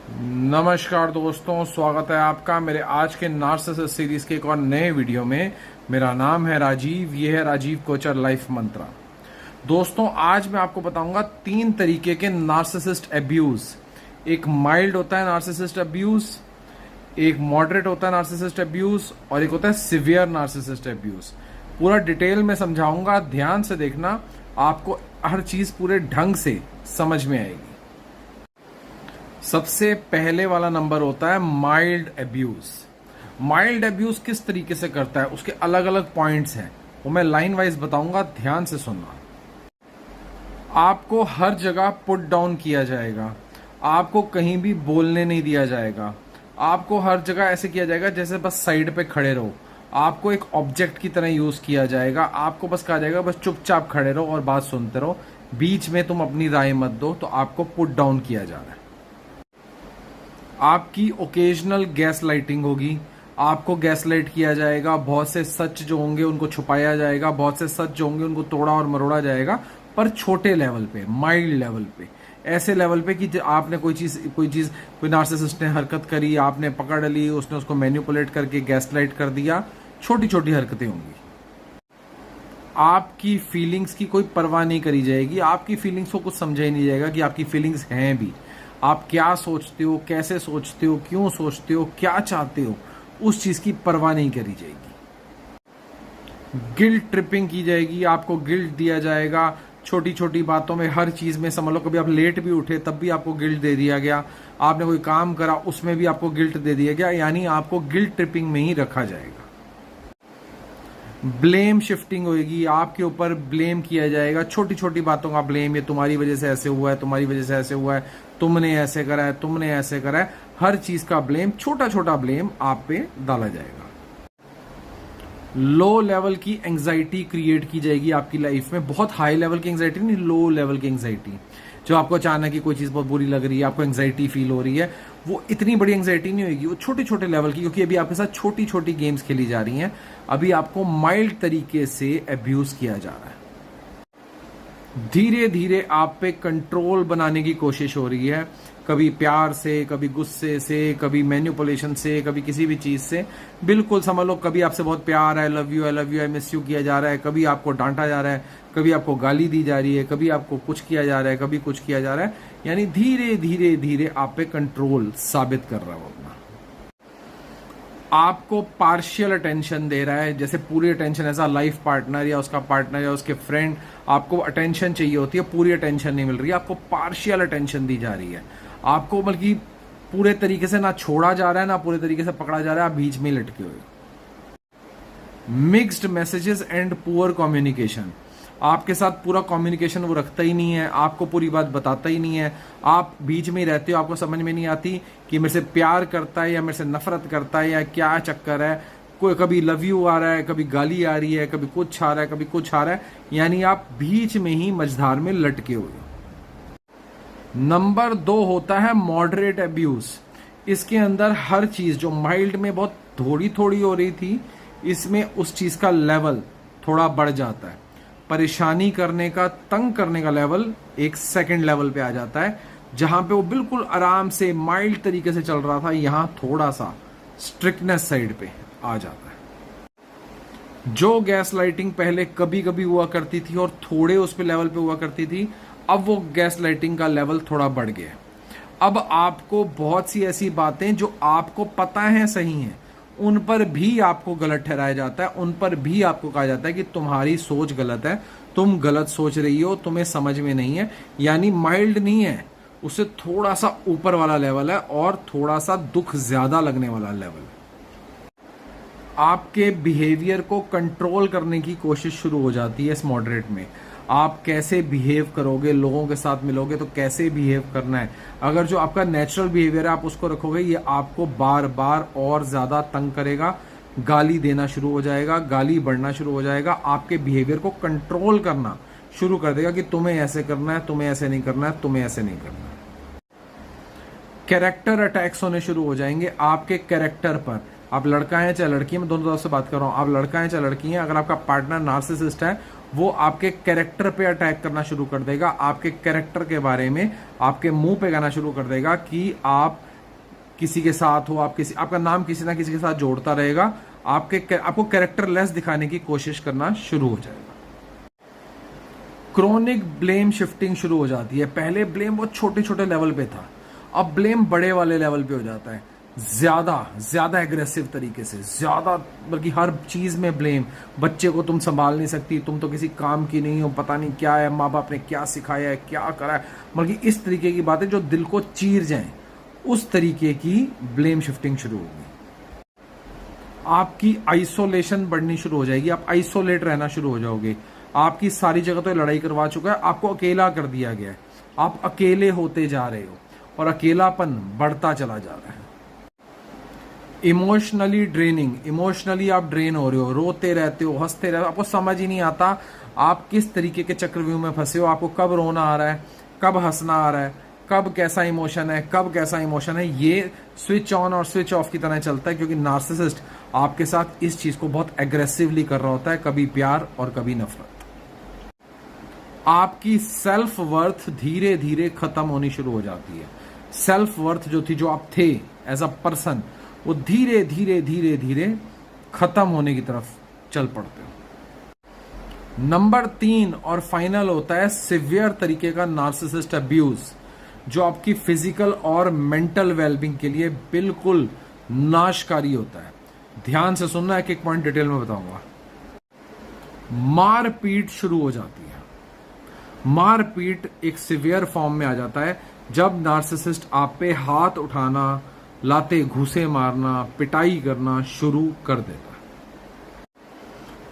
नमस्कार दोस्तों, स्वागत है आपका मेरे आज के नार्सिसिस्ट सीरीज के एक और नए वीडियो में। मेरा नाम है राजीव, ये है राजीव कोचर लाइफ मंत्रा। दोस्तों, आज मैं आपको बताऊंगा 3 तरीके के नार्सिसिस्ट अब्यूज। एक माइल्ड होता है नार्सिसिस्ट अब्यूज, एक मॉडरेट होता है नार्सिसिस्ट अब्यूज और एक होता है सिवियर नार्सिसिस्ट अब्यूज। पूरा डिटेल में समझाऊंगा, ध्यान से देखना, आपको हर चीज पूरे ढंग से समझ में आएगी। सबसे पहले वाला नंबर होता है माइल्ड अब्यूज। माइल्ड अब्यूज किस तरीके से करता है, उसके अलग अलग पॉइंट्स हैं, वो मैं लाइन वाइज बताऊंगा, ध्यान से सुनना। आपको हर जगह पुट डाउन किया जाएगा, आपको कहीं भी बोलने नहीं दिया जाएगा, आपको हर जगह ऐसे किया जाएगा जैसे बस साइड पे खड़े रहो, आपको एक ऑब्जेक्ट की तरह यूज किया जाएगा, आपको बस कहा जाएगा बस चुपचाप खड़े रहो और बात सुनते रहो, बीच में तुम अपनी राय मत दो, तो आपको पुट डाउन किया जा रहा है। आपकी ओकेजनल गैस लाइटिंग होगी, आपको गैस लाइट किया जाएगा, बहुत से सच जो होंगे उनको छुपाया जाएगा, बहुत से सच जो होंगे उनको तोड़ा और मरोड़ा जाएगा, पर छोटे लेवल पे, माइल्ड लेवल पे, ऐसे लेवल पे कि आपने कोई नार्सिसिस्ट ने हरकत करी, आपने पकड़ ली, उसने उसको मैनिपुलेट करके गैस लाइट कर दिया, छोटी छोटी हरकतें होंगी। आपकी फीलिंग्स की कोई परवाह नहीं करी जाएगी, आपकी फीलिंग्स को कुछ समझा ही नहीं जाएगा कि आपकी फीलिंग्स हैं भी, आप क्या सोचते हो, कैसे सोचते हो, क्यों सोचते हो, क्या चाहते हो, उस चीज की परवाह नहीं करी जाएगी। गिल्ट ट्रिपिंग की जाएगी, आपको गिल्ट दिया जाएगा छोटी छोटी बातों में, हर चीज में। समझ लो कभी आप लेट भी उठे तब भी आपको गिल्ट दे दिया गया, आपने कोई काम करा उसमें भी आपको गिल्ट दे दिया गया, यानी आपको गिल्ट ट्रिपिंग में ही रखा जाएगा। ब्लेम शिफ्टिंग होगी, आपके ऊपर ब्लेम किया जाएगा, छोटी छोटी बातों का ब्लेम, ये तुम्हारी वजह से ऐसे हुआ है, तुम्हारी वजह से ऐसे हुआ है, तुमने ऐसे करा है, तुमने ऐसे करा है, हर चीज का ब्लेम, छोटा छोटा ब्लेम आप पे डाला जाएगा। लो लेवल की एंग्जाइटी क्रिएट की जाएगी आपकी लाइफ में, बहुत हाई लेवल की एंग्जाइटी नहीं, लो लेवल की एंग्जाइटी, जो आपको अचानक ही कोई चीज बहुत बुरी लग रही है, आपको एंग्जाइटी फील हो रही है, वो इतनी बड़ी एंग्जाइटी नहीं होगी, वो छोटे छोटे लेवल की, क्योंकि अभी आपके साथ छोटी छोटी गेम्स खेली जा रही हैं, अभी आपको माइल्ड तरीके से अब्यूज किया जा रहा है। धीरे धीरे आप पे कंट्रोल बनाने की कोशिश हो रही है, कभी प्यार से, कभी गुस्से से, कभी मैनिपुलेशन से, कभी किसी भी चीज से। बिल्कुल समझ लो, कभी आपसे बहुत प्यार है, love you, I love you, I miss you किया जा रहा है, कभी आपको डांटा जा रहा है, कभी आपको गाली दी जा रही है, कभी आपको कुछ किया जा रहा है, कभी कुछ किया जा रहा है, यानी धीरे धीरे धीरे आप पे कंट्रोल साबित कर रहा है वो अपना। आपको पार्शियल अटेंशन दे रहा है, जैसे पूरी अटेंशन ऐसा लाइफ पार्टनर या उसका पार्टनर या उसके फ्रेंड, आपको अटेंशन चाहिए होती है, पूरी अटेंशन नहीं मिल रही है, आपको पार्शियल अटेंशन दी जा रही है, आपको बल्कि पूरे तरीके से ना छोड़ा जा रहा है ना पूरे तरीके से पकड़ा जा रहा है, आप बीच में लटके हुए। Mixed messages and poor communication, आपके साथ पूरा कम्युनिकेशन वो रखता ही नहीं है, आपको पूरी बात बताता ही नहीं है, आप बीच में ही रहते हो, आपको समझ में नहीं आती कि मेरे से प्यार करता है या मेरे से नफरत करता है या क्या चक्कर है, कोई कभी लव यू आ रहा है, कभी गाली आ रही है, कभी कुछ आ रहा है, कभी कुछ आ रहा है, यानी आप बीच में ही मझधार में लटके हुए हो। नंबर 2 होता है मॉडरेट अब्यूज। इसके अंदर हर चीज जो माइल्ड में बहुत थोड़ी थोड़ी हो रही थी, इसमें उस चीज का लेवल थोड़ा बढ़ जाता है, परेशानी करने का, तंग करने का लेवल एक सेकंड लेवल पे आ जाता है, जहां पे वो बिल्कुल आराम से माइल्ड तरीके से चल रहा था, यहां थोड़ा सा स्ट्रिक्टनेस साइड पे आ जाता है। जो गैस लाइटिंग पहले कभी कभी हुआ करती थी और थोड़े उस पे लेवल पे हुआ करती थी, अब वो गैस लाइटिंग का लेवल थोड़ा बढ़ गया। अब आपको बहुत सी ऐसी बातें जो आपको पता है सही हैं, उन पर भी आपको गलत ठहराया जाता है, उन पर भी आपको कहा जाता है कि तुम्हारी सोच गलत है, तुम गलत सोच रही हो, तुम्हें समझ में नहीं है, यानी माइल्ड नहीं है, उससे थोड़ा सा ऊपर वाला लेवल है और थोड़ा सा दुख ज्यादा लगने वाला लेवल है। आपके बिहेवियर को कंट्रोल करने की कोशिश शुरू हो जाती है इस मॉडरेट में। आप कैसे बिहेव करोगे, लोगों के साथ मिलोगे तो कैसे बिहेव करना है, अगर जो आपका नेचुरल बिहेवियर है आप उसको रखोगे, ये आपको बार बार और ज्यादा तंग करेगा, गाली देना शुरू हो जाएगा, गाली बढ़ना शुरू हो जाएगा, आपके बिहेवियर को कंट्रोल करना शुरू कर देगा कि तुम्हें ऐसे करना है, तुम्हें ऐसे नहीं करना है, तुम्हें ऐसे नहीं करना है। कैरेक्टर अटैक्स होने शुरू हो जाएंगे आपके कैरेक्टर पर। आप लड़का है चाहे लड़की है, मैं दोनों तरफ से बात कर रहा हूं, आप लड़का है चाहे लड़की है, अगर आपका पार्टनर नार्सिसिस्ट है, वो आपके कैरेक्टर पे अटैक करना शुरू कर देगा, आपके कैरेक्टर के बारे में आपके मुंह पे कहना शुरू कर देगा कि आप किसी के साथ हो, आपका नाम किसी ना किसी के साथ जोड़ता रहेगा, आपको कैरेक्टरलेस दिखाने की कोशिश करना शुरू हो जाएगा। क्रोनिक ब्लेम शिफ्टिंग शुरू हो जाती है। पहले ब्लेम बहुत छोटे छोटे लेवल पे था, अब ब्लेम बड़े वाले लेवल पे हो जाता है, ज्यादा एग्रेसिव तरीके से, ज्यादा, बल्कि हर चीज में ब्लेम। बच्चे को तुम संभाल नहीं सकती, तुम तो किसी काम की नहीं हो, पता नहीं क्या है, माँ बाप ने क्या सिखाया है, क्या करा है, बल्कि इस तरीके की बातें जो दिल को चीर जाएं, उस तरीके की ब्लेम शिफ्टिंग शुरू होगी। आपकी आइसोलेशन बढ़नी शुरू हो जाएगी, आप आइसोलेट रहना शुरू हो जाओगे। आपकी सारी जगह तो लड़ाई करवा चुका है, आपको अकेला कर दिया गया है, आप अकेले होते जा रहे हो और अकेलापन बढ़ता चला जा रहा है। इमोशनली ड्रेनिंग, इमोशनली आप ड्रेन हो रहे हो, रोते रहते हो, हंसते रहते हो, आपको समझ ही नहीं आता आप किस तरीके के चक्रव्यूह में फंसे हो, आपको कब रोना आ रहा है, कब हंसना आ रहा है, कब कैसा इमोशन है, कब कैसा इमोशन है। ये स्विच ऑन और स्विच ऑफ की तरह चलता है, क्योंकि नार्सिसिस्ट आपके साथ इस चीज को बहुत एग्रेसिवली कर रहा होता है, कभी प्यार और कभी नफरत। आपकी सेल्फ वर्थ धीरे धीरे खत्म होनी शुरू हो जाती है। सेल्फ वर्थ जो थी, जो आप थे एज अ पर्सन, वो धीरे धीरे धीरे धीरे खत्म होने की तरफ चल पड़ते हो। नंबर 3 और फाइनल होता है सिवियर तरीके का नार्सिसिस्ट अब्यूज, जो आपकी फिजिकल और मेंटल वेलबींग के लिए बिल्कुल नाशकारी होता है। ध्यान से सुनना, एक एक पॉइंट डिटेल में बताऊंगा। मारपीट शुरू हो जाती है। मारपीट एक सिवियर फॉर्म में आ जाता है जब नार्सिसिस्ट आप पे हाथ उठाना, लाते घूसे मारना, पिटाई करना शुरू कर देता है।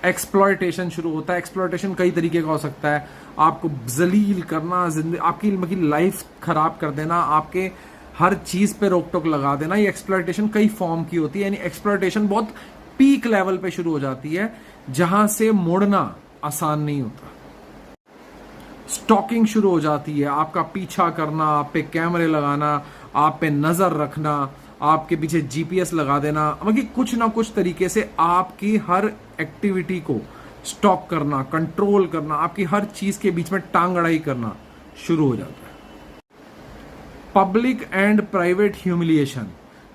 एक्सप्लॉयटेशन शुरू होता है। एक्सप्लॉयटेशन कई तरीके का हो सकता है, आपको जलील करना, आपकी लाइफ खराब कर देना, आपके हर चीज पे रोक टोक लगा देना। ये एक्सप्लॉयटेशन कई फॉर्म की होती है, यानी एक्सप्लॉयटेशन बहुत पीक लेवल पे शुरू हो जाती है, जहां से मुड़ना आसान नहीं होता। स्टॉकिंग शुरू हो जाती है, आपका पीछा करना, आप पे कैमरे लगाना, आप पे नजर रखना, आपके पीछे जीपीएस लगा देना, मतलब कुछ ना कुछ तरीके से आपकी हर एक्टिविटी को स्टॉक करना, कंट्रोल करना, आपकी हर चीज के बीच में टांग अड़ाई करना शुरू हो जाता है। पब्लिक एंड प्राइवेट ह्यूमिलिएशन,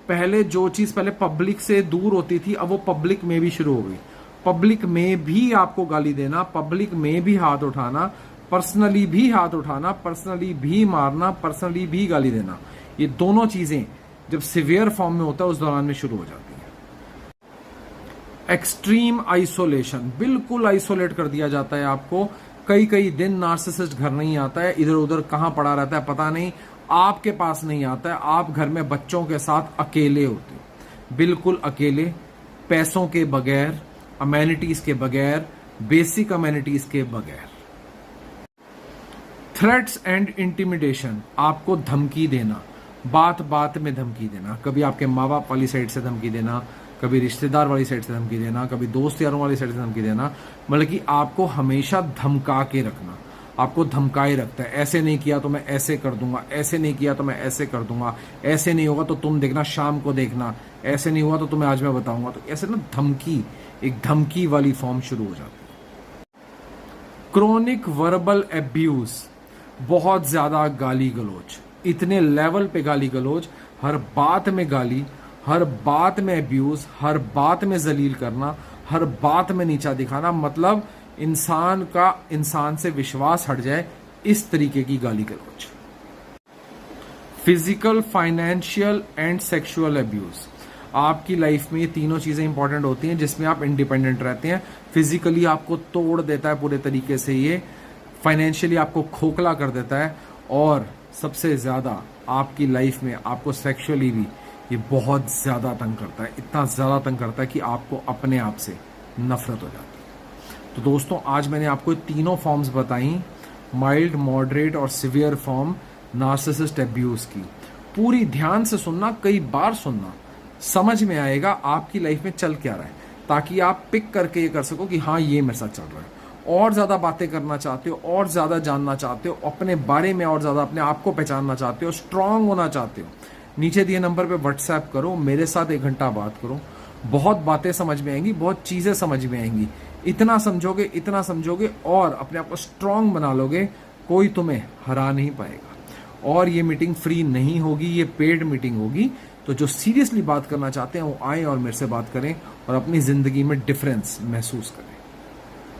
पहले जो चीज पहले पब्लिक से दूर होती थी, अब वो पब्लिक में भी शुरू हो गई। पब्लिक में भी आपको गाली देना, पब्लिक में भी हाथ उठाना, पर्सनली भी हाथ उठाना, पर्सनली भी मारना, पर्सनली भी गाली देना, ये दोनों चीजें जब सिवियर फॉर्म में होता है उस दौरान में शुरू हो जाती है। एक्सट्रीम आइसोलेशन, बिल्कुल आइसोलेट कर दिया जाता है आपको। कई कई दिन नार्सिसिस्ट घर नहीं आता है, इधर उधर कहां पड़ा रहता है पता नहीं, आपके पास नहीं आता है। आप घर में बच्चों के साथ अकेले होते हो, बिल्कुल अकेले, पैसों के बगैर, अमेनिटीज के बगैर, बेसिक अमेनिटीज के बगैर। थ्रेट्स एंड इंटिमिडेशन, आपको धमकी देना, बात बात में धमकी देना, कभी आपके माँ बाप वाली साइड से धमकी देना, कभी रिश्तेदार वाली साइड से धमकी देना, कभी दोस्त यारों वाली साइड से धमकी देना, मतलब कि आपको हमेशा धमका के रखना, आपको धमकाए रखता है। ऐसे नहीं किया तो मैं ऐसे कर दूंगा, ऐसे नहीं किया तो मैं ऐसे कर दूंगा, ऐसे नहीं होगा तो तुम देखना, शाम को देखना, ऐसे नहीं हुआ तो तुम्हें आज मैं बताऊंगा। तो ऐसे ना धमकी, एक धमकी वाली फॉर्म शुरू हो जाती है। क्रोनिक वर्बल एब्यूज, बहुत ज्यादा गाली गलोच, इतने लेवल पे गाली गलोच, हर बात में गाली, हर बात में अब्यूज, हर बात में जलील करना, हर बात में नीचा दिखाना, मतलब इंसान का इंसान से विश्वास हट जाए, इस तरीके की गाली गलौज। Physical, financial and sexual abuse, आपकी लाइफ में ये तीनों चीजें इंपॉर्टेंट होती हैं जिसमें आप इंडिपेंडेंट रहते हैं। फिजिकली आपको तोड़ देता है पूरे तरीके से ये, फाइनेंशियली आपको खोखला कर देता है, और सबसे ज्यादा आपकी लाइफ में आपको सेक्सुअली भी ये बहुत ज्यादा तंग करता है, इतना ज्यादा तंग करता है कि आपको अपने आप से नफरत हो जाती है। तो दोस्तों, आज मैंने आपको तीनों फॉर्म्स बताई, माइल्ड, मॉडरेट और सिवियर फॉर्म नार्सिसिस्ट अब्यूज की। पूरी ध्यान से सुनना, कई बार सुनना, समझ में आएगा आपकी लाइफ में चल क्या रहा है, ताकि आप पिक करके ये कर सको कि हाँ, ये मेरे साथ चल रहा है। और ज्यादा बातें करना चाहते हो, और ज्यादा जानना चाहते हो अपने बारे में, और ज्यादा अपने आप को पहचानना चाहते हो, स्ट्रांग होना चाहते हो, नीचे दिए नंबर पे व्हाट्सएप करो, मेरे साथ 1 घंटा बात करो। बहुत बातें समझ में आएंगी, बहुत चीजें समझ में आएंगी। इतना समझोगे, इतना समझोगे और अपने आप को स्ट्रांग बना लोगे, कोई तुम्हें हरा नहीं पाएगा। और ये मीटिंग फ्री नहीं होगी, ये पेड मीटिंग होगी। तो जो सीरियसली बात करना चाहते हैं वो आए और मेरे से बात करें और अपनी ज़िंदगी में डिफरेंस महसूस करें।